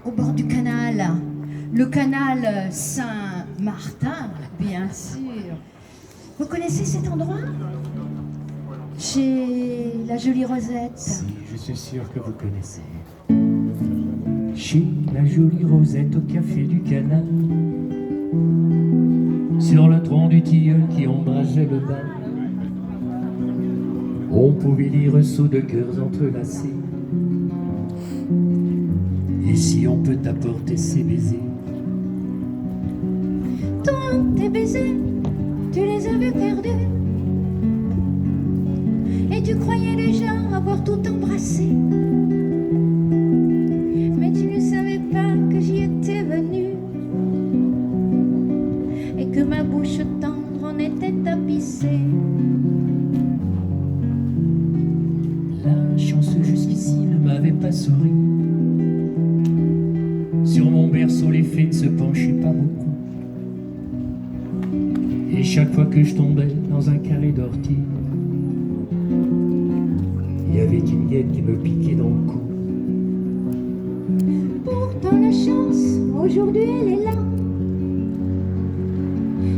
au bord du canal, le canal Saint-Martin, bien sûr. Vous connaissez cet endroit? Chez la jolie Rosette. Si, je suis sûr que vous connaissez. Chez la jolie Rosette au café du canal, sur le tronc du tilleul qui ombrageait le bal, on pouvait lire sous de cœurs entrelacés. Et si on peut t'apporter ses baisers? Toi, tes baisers, tu les avais perdus. Et tu croyais déjà avoir tout embrassé. Mais tu ne savais pas que j'y étais venue. Et que ma bouche tendre en était tapissée. La chance jusqu'ici ne m'avait pas souri. Sur mon berceau, les fées ne se penchaient pas beaucoup. Et chaque fois que je tombais dans un carré d'ortie, il y avait une guêpe qui me piquait dans le cou. Pourtant la chance, aujourd'hui elle est là.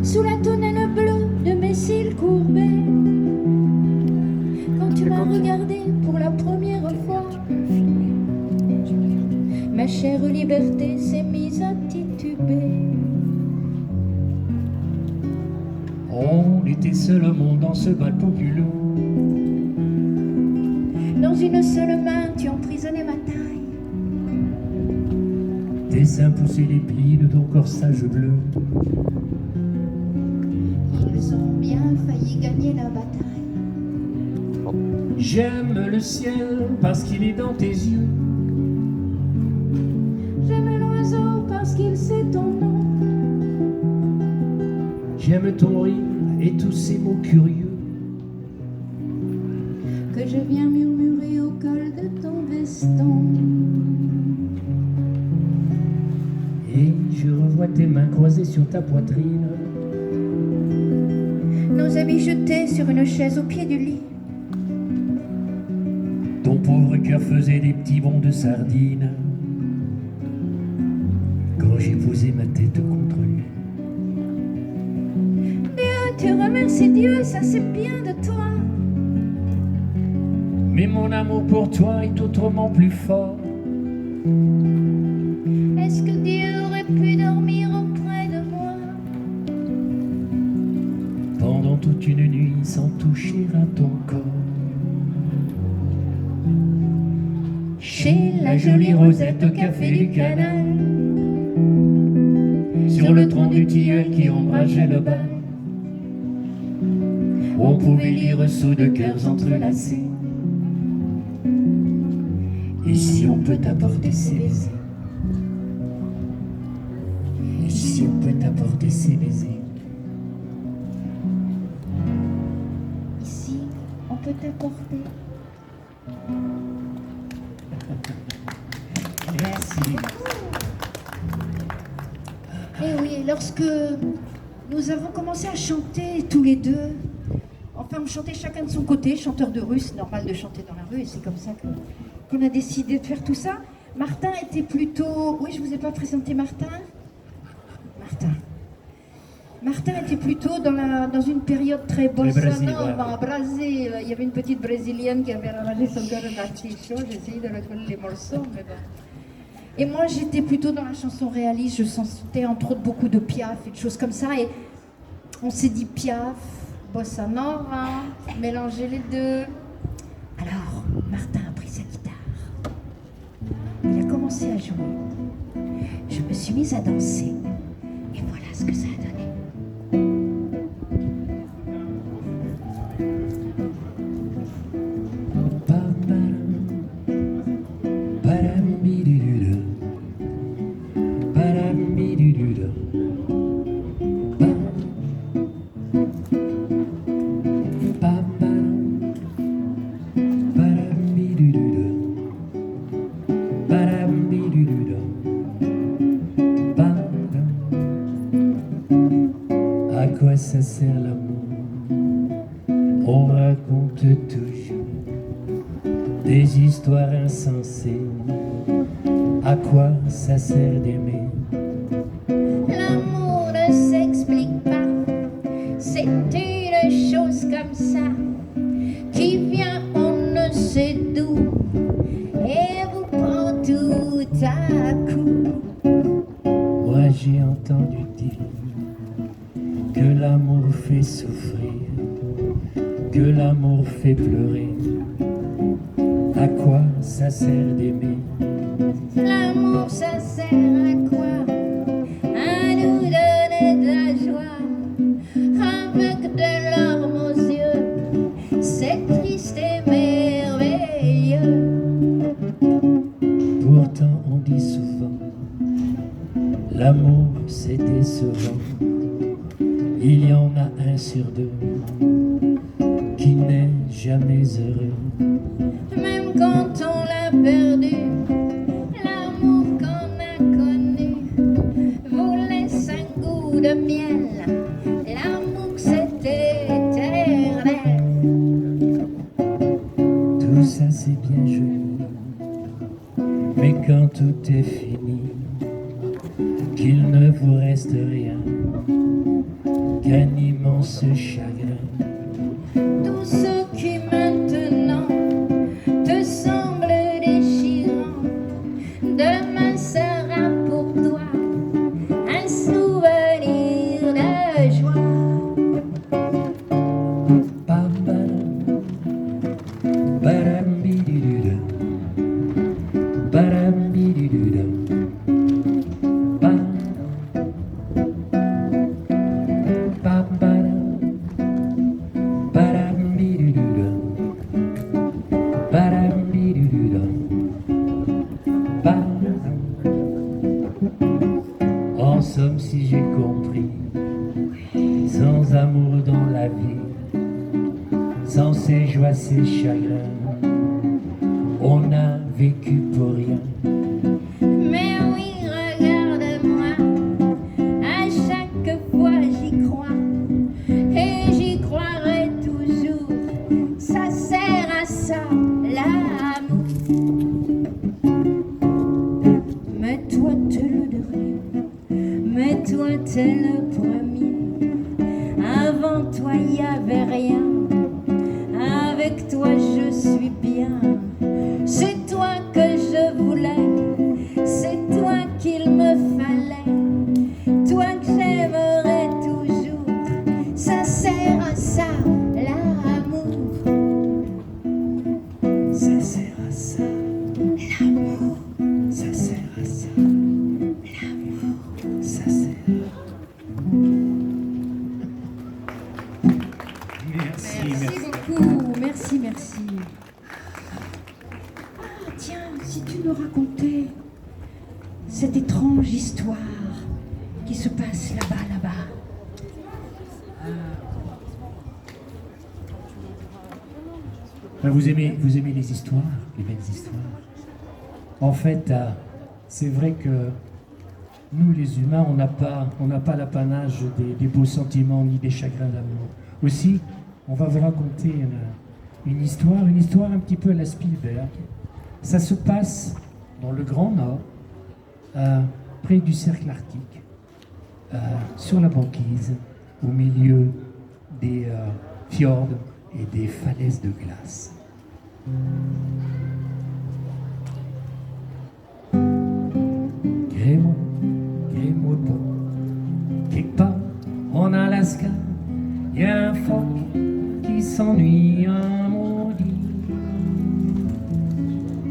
Sous la tonnelle bleue de mes cils courbés. Quand tu m'as regardé pour la première fois, ma chère liberté s'est mise à tituber. On était seul au monde dans ce bal populeux. Dans une seule main, tu emprisonnais ma taille. Tes seins poussaient les plis de ton corsage bleu. Ils ont bien failli gagner la bataille. J'aime le ciel parce qu'il est dans tes yeux. J'aime l'oiseau parce qu'il sait ton nom. J'aime ton rire et tous ces mots curieux Que je viens murmurer au col de ton veston. Et je revois tes mains croisées sur ta poitrine. Nos habits jetés sur une chaise au pied du lit. Ton pauvre cœur faisait des petits bonds de sardines quand j'ai posé ma tête contre lui. Dieu, tu remercies Dieu, ça c'est bien de toi. Mais mon amour pour toi est autrement plus fort. Est-ce que Dieu aurait pu dormir auprès de moi Pendant toute une nuit sans toucher à ton corps. chez la jolie Rosette au café du canal, Sur le tronc du tilleul qui ombrageait le bal, on pouvait lire sous de cœurs entrelacés. Et si on peut t'apporter ses baisers? Et si on peut t'apporter ses baisers? Ici, on peut t'apporter. Merci. Et oui, lorsque nous avons commencé à chanter tous les deux, enfin on chantait chacun de son côté, chanteur de rue, c'est normal de chanter dans la rue et c'est comme ça qu'on a décidé de faire tout ça. Martin était plutôt... Oui, je ne vous ai pas présenté Martin. Martin était plutôt dans une période très bossa Brésil, nova, Brésil. Il y avait une petite brésilienne qui avait ravagé son cœur un artichaut. J'ai essayé de retrouver les morceaux, mais bon. Et moi, j'étais plutôt dans la chanson réaliste. Je sentais entre autres beaucoup de Piaf et de choses comme ça. Et on s'est dit Piaf, bossa nova, mélanger les deux. Alors, Martin a pris sa guitare. Il a commencé à jouer. Je me suis mise à danser. Et voilà ce que ça a donné. À quoi ça sert l'amour? On raconte toujours des histoires insensées. À quoi quoi ça sert d'aimer? L'amour ne s'explique pas, c'est une chose comme ça, qui vient on ne sait d'où, et vous prend tout à coup. Moi j'ai entendu dire que l'amour fait souffrir, que l'amour fait pleurer. À quoi ça sert d'aimer? L'amour ça sert à quoi? À nous donner de la joie, avec de larmes aux yeux, c'est triste et merveilleux. Pourtant on dit souvent, l'amour c'est décevant. Il y en a un sur deux qui n'est jamais heureux. Même quand on l'a perdu, l'amour qu'on a connu vous laisse un goût de miel. L'amour c'est éternel. Tout ça c'est bien joli, mais quand tout est fini, qu'il ne vous reste rien qu'un immense chagrin. Tout ce qui maintenant te semble déchirant, demain sera pour toi un souvenir de joie. Bam, badam, badam, bididuda. Badam, bididuda. Bam, bam, badam, badam, bididuda. Badam, bididuda. Bam. En somme, si j'ai compris, sans amour dans la vie, sans ses joies, ses chagrins, on a vécu pour rien. Mais oui, regarde-moi, à chaque fois j'y crois, et j'y croirai toujours. Ça sert à ça, l'amour. Mais toi t'es le dernier, mais toi t'es le premier. Avant toi y avait rien, avec toi je suis bien. C'est toi que je voulais, c'est toi qu'il me fallait, toi que j'aimerais toujours. Ça sert à ça, l'amour. Ça sert à ça, L'amour, ça sert à ça, l'amour. ça sert. Merci beaucoup, merci, merci. Ah, tiens, si tu nous racontais cette étrange histoire qui se passe là-bas, là-bas. Vous aimez les histoires, les belles histoires. En fait, c'est vrai que nous, les humains, on n'a pas l'apanage des beaux sentiments ni des chagrins d'amour. Aussi, on va vous raconter une histoire un petit peu à la Spielberg. Ça se passe dans le Grand Nord, près du cercle arctique, sur la banquise, au milieu des fjords et des falaises de glace. Grémois pas, quelque part en Alaska, y a un phoque qui s'ennuie un maudit.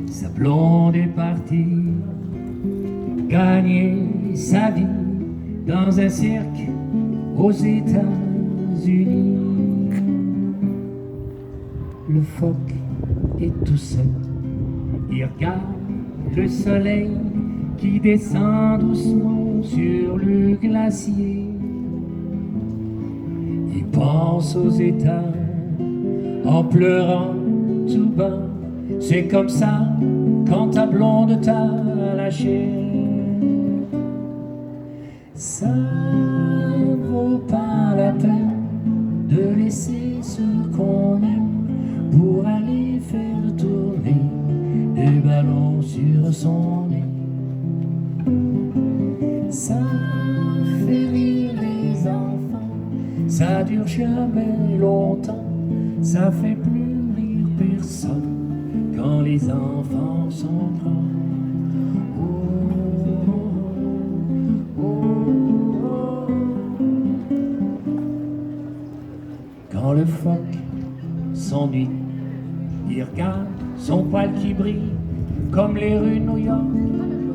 Sa blonde est partie gagner sa vie dans un cirque aux États-Unis. Le phoque est tout seul, il regarde le soleil qui descend doucement sur le glacier. Il pense aux États en pleurant tout bas. C'est comme ça quand ta blonde t'a lâché. Ça vaut pas la peine de laisser ce qu'on aime pour aller faire tourner des ballons sur son nez. Ça fait rire les enfants, ça dure jamais longtemps, ça fait plus rire personne quand les enfants sont grands. Quand le phoque s'ennuie, il regarde son poil qui brille comme les rues de New York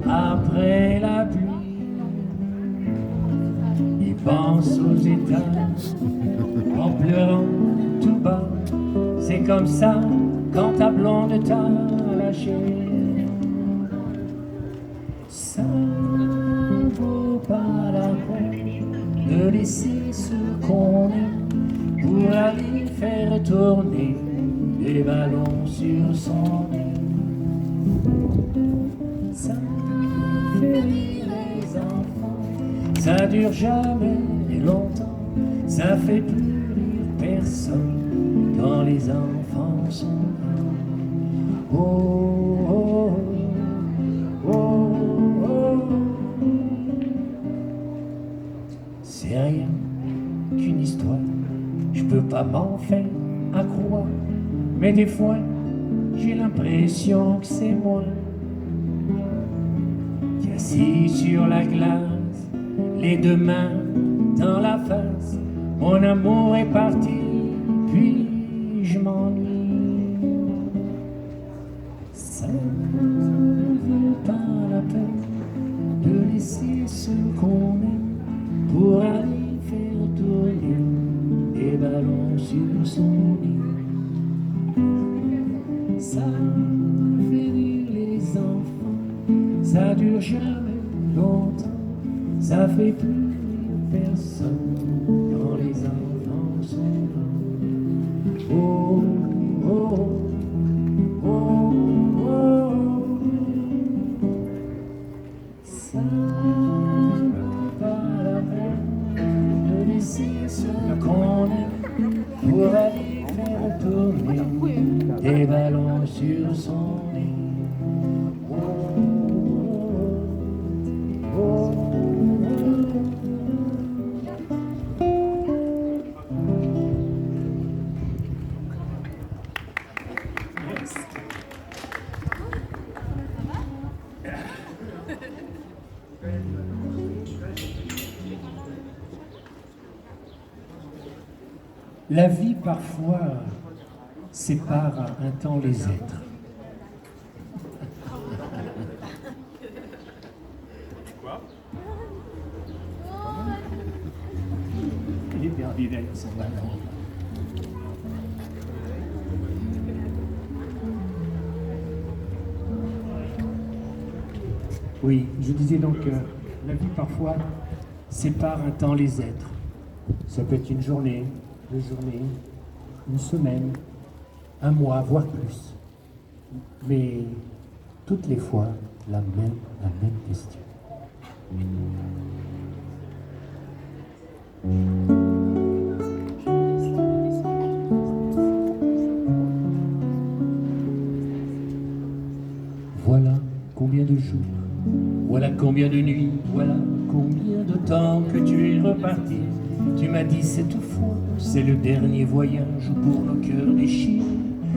après la pluie. Il pense aux étages en pleurant tout bas. C'est comme ça quand ta blonde t'a lâché. Ça vaut pas la peine de laisser ce qu'on aime pour aller faire tourner des ballons sur son nez. Ça fait rire les enfants, ça dure jamais longtemps, ça fait plus rire personne quand les enfants sont grands. Oh, oh, oh, oh, oh. C'est rien qu'une histoire, je peux pas m'en faire à croire, mais des fois j'ai l'impression que c'est moi qui assis sur la glace, les deux mains dans la face. Mon amour est parti, puis je m'ennuie. Ça ne vaut pas la peine de laisser ce qu'on aime pour aller faire tourner des ballons sur son lit. Ça fait rire les enfants, ça dure jamais longtemps, ça fait plus rire personne quand les enfants sont grands. Oh, oh, oh, oh, oh. Ça vaut pas la peine de laisser ce qu'on aime pour aller faire tourner des ballons sur son nez. Oh, oh, oh, oh. La vie parfois sépare à un temps les êtres. Quoi? Il est perdu derrière son ballon. Oui, je disais donc que la vie parfois sépare un temps les êtres. Ça peut être une journée, 2 journées, une semaine, un mois, voire plus. Mais toutes les fois, la même question. Voilà combien de jours, voilà combien de nuits, voilà combien de temps que tu es reparti. Tu m'as dit cette fois, c'est le dernier voyage pour nos cœurs déchirés,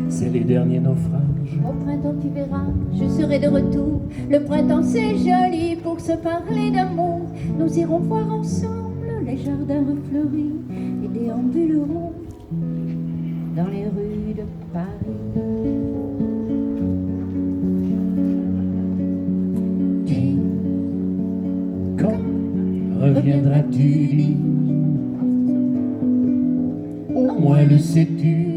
c'est les derniers naufrages. Au printemps tu verras, je serai de retour. Le printemps c'est joli pour se parler d'amour. Nous irons voir ensemble les jardins refleuris et déambulerons dans les rues de Paris. Dis, Quand reviendras-tu dit, au moins le sais-tu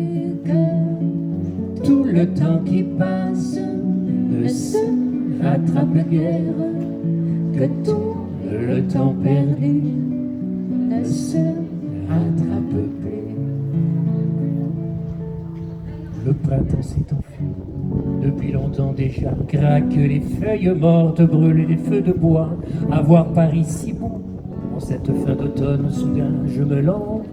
que tout le temps qui passe ne se rattrape guère, que tout le temps perdu ne se rattrape plus. Le printemps s'est enfui depuis longtemps déjà, craquent les feuilles mortes, brûlent les feux de bois. À voir Paris si beau en cette fin d'automne, soudain je me lance,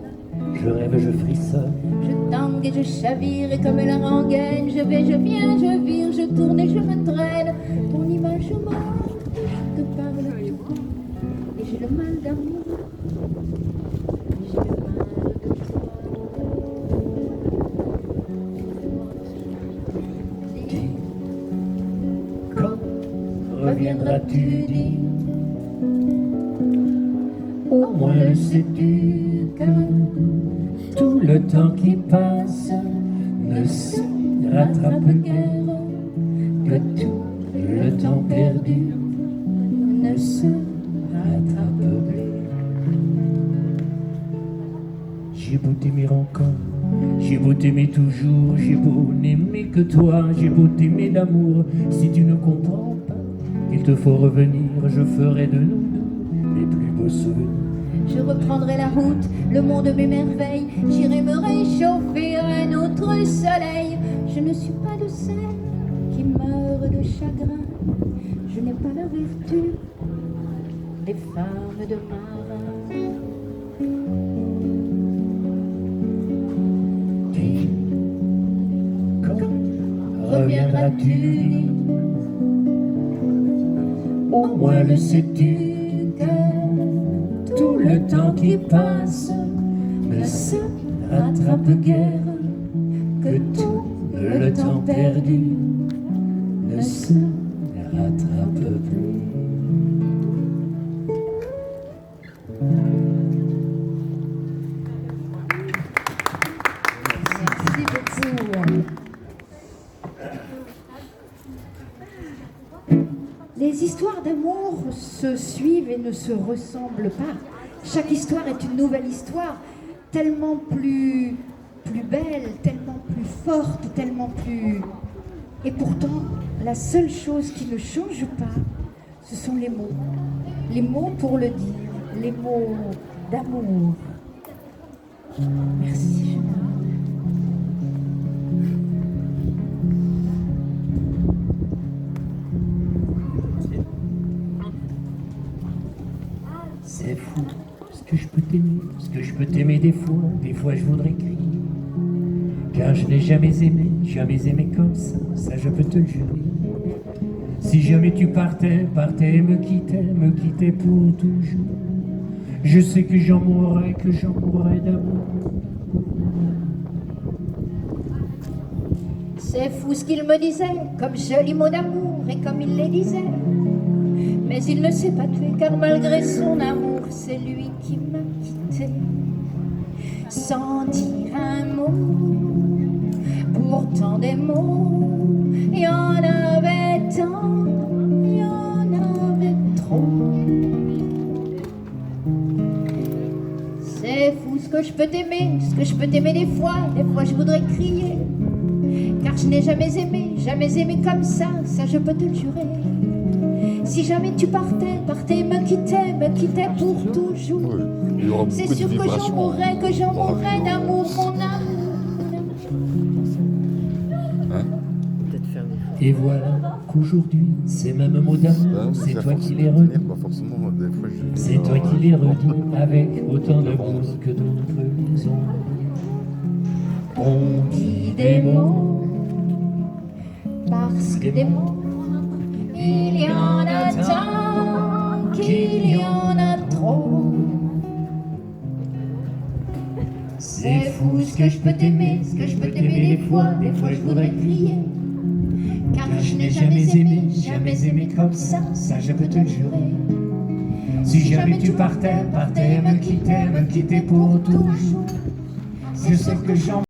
je rêve, je frissonne. je tangue et je chavire et comme la rengaine, je vais, je viens, je vire, je tourne et je me traîne. Ton image morte te parle tout. Et j'ai le mal d'amour. J'ai le mal de toi. Dis, Quand reviendras-tu, dis? Au moins sais-tu que tout le temps qui passe ne se rattrape guère, que tout le temps perdu ne se rattrape plus. J'ai beau t'aimer encore, j'ai beau t'aimer toujours, j'ai beau n'aimer que toi, j'ai beau t'aimer d'amour. Si tu ne comprends pas qu'il te faut revenir, je ferai de nous deux les plus beaux souvenirs. je reprendrai la route, le monde m'émerveille. J'irai me réchauffer à un autre soleil. Je ne suis pas de celles qui meurent de chagrin. Je n'ai pas la vertu des femmes de marin. Dis, quand reviendras-tu? Au moins le sais-tu que tout le temps qui passe ne se rattrape guère, que tout le temps perdu ne se rattrape plus. Merci beaucoup. Les histoires d'amour se suivent et ne se ressemblent pas. Chaque histoire est une nouvelle histoire, tellement plus belle, tellement plus forte, tellement plus... Et pourtant, la seule chose qui ne change pas, ce sont les mots. Les mots pour le dire, les mots d'amour. Merci, Gérard. C'est fou ce que je peux t'aimer, ce que je peux t'aimer des fois je voudrais crier. Car je n'ai jamais aimé comme ça je peux te le jurer. Si jamais tu partais et me quittais pour toujours, je sais que j'en mourrais d'amour. C'est fou ce qu'il me disait, comme joli mot d'amour, et comme il les disait. Mais il ne s'est pas tué, car malgré son amour, c'est lui qui m'a quitté. Sans dire un mot, pourtant des mots, il y en avait tant, il y en avait trop. C'est fou ce que je peux t'aimer, des fois je voudrais crier. Car je n'ai jamais aimé comme ça je peux te le jurer. Si jamais tu partais, me quittais pour toujours, c'est sûr que j'en mourrais d'amour, mon amour. Et voilà qu'aujourd'hui, ces mêmes mots d'amour, c'est toi qui les redis. C'est toi qui les redis avec autant d'amour que d'autres les ont. On dit des mots, parce que des mots, il y en a tant qu'il y en a trop. C'est fou ce que je peux t'aimer, des fois je voudrais crier. Car je n'ai jamais aimé comme ça je peux te le jurer. Si jamais tu partais, me quittais pour toujours, je sais que j'en